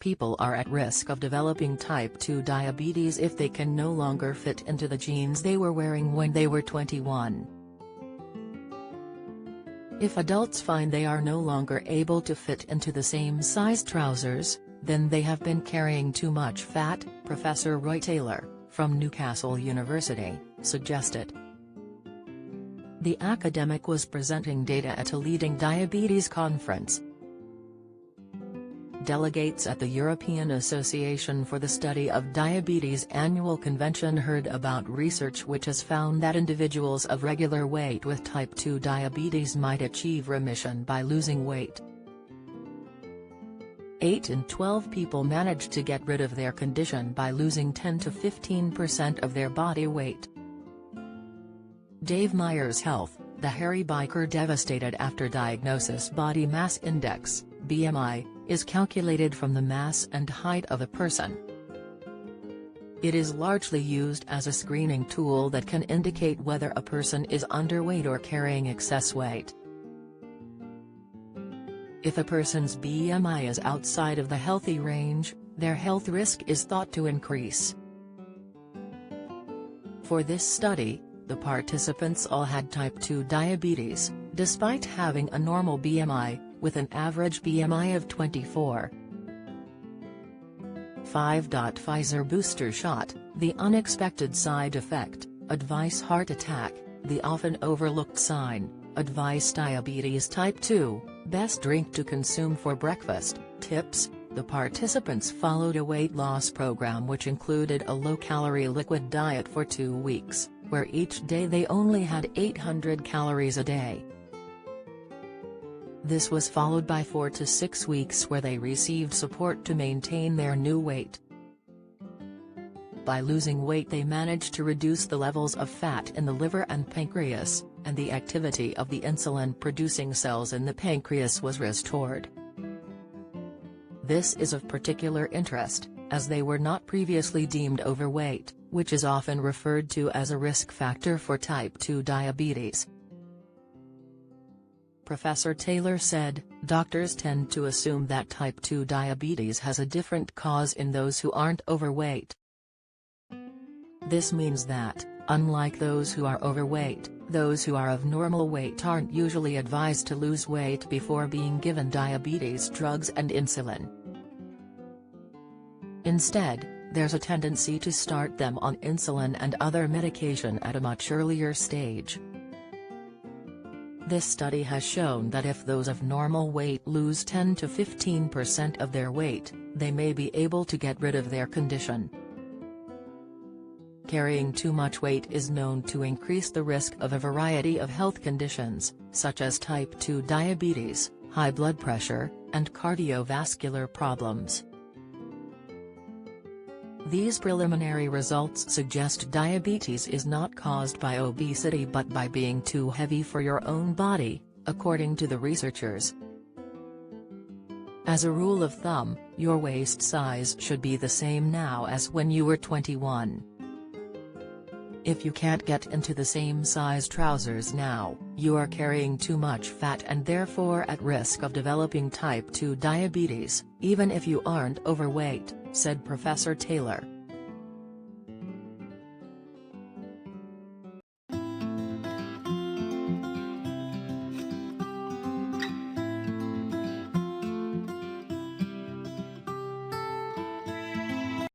People are at risk of developing type 2 diabetes if they can no longer fit into the jeans they were wearing when they were 21. If adults find they are no longer able to fit into the same size trousers, then they have been carrying too much fat, Professor Roy Taylor, from Newcastle University, suggested. The academic was presenting data at a leading diabetes conference. Delegates at the European Association for the Study of Diabetes annual convention heard about research which has found that individuals of regular weight with type 2 diabetes might achieve remission by losing weight. 8 in 12 people managed to get rid of their condition by losing 10 to 15% of their body weight. Dave Myers Health, the hairy biker devastated after diagnosis. Body mass index, BMI, is calculated from the mass and height of a person. It is largely used as a screening tool that can indicate whether a person is underweight or carrying excess weight. If a person's BMI is outside of the healthy range, their health risk is thought to increase. For this study, the participants all had type 2 diabetes, despite having a normal BMI, with an average BMI of 24. 5. Pfizer booster shot, the unexpected side effect, advice. Heart attack, the often overlooked sign, advice. Diabetes type 2, best drink to consume for breakfast, tips. The participants followed a weight loss program which included a low-calorie liquid diet for 2 weeks, where each day they only had 800 calories a day. This was followed by 4 to 6 weeks where they received support to maintain their new weight. By losing weight they managed to reduce the levels of fat in the liver and pancreas, and the activity of the insulin-producing cells in the pancreas was restored. This is of particular interest, as they were not previously deemed overweight, which is often referred to as a risk factor for type 2 diabetes. Professor Taylor said, doctors tend to assume that type 2 diabetes has a different cause in those who aren't overweight. This means that, unlike those who are overweight, those who are of normal weight aren't usually advised to lose weight before being given diabetes drugs and insulin. Instead, there's a tendency to start them on insulin and other medication at a much earlier stage. This study has shown that if those of normal weight lose 10 to 15% of their weight, they may be able to get rid of their condition. Carrying too much weight is known to increase the risk of a variety of health conditions, such as type 2 diabetes, high blood pressure, and cardiovascular problems. These preliminary results suggest diabetes is not caused by obesity but by being too heavy for your own body, according to the researchers. As a rule of thumb, your waist size should be the same now as when you were 21. If you can't get into the same size trousers now, you are carrying too much fat and therefore at risk of developing type 2 diabetes, even if you aren't overweight, said Professor Taylor.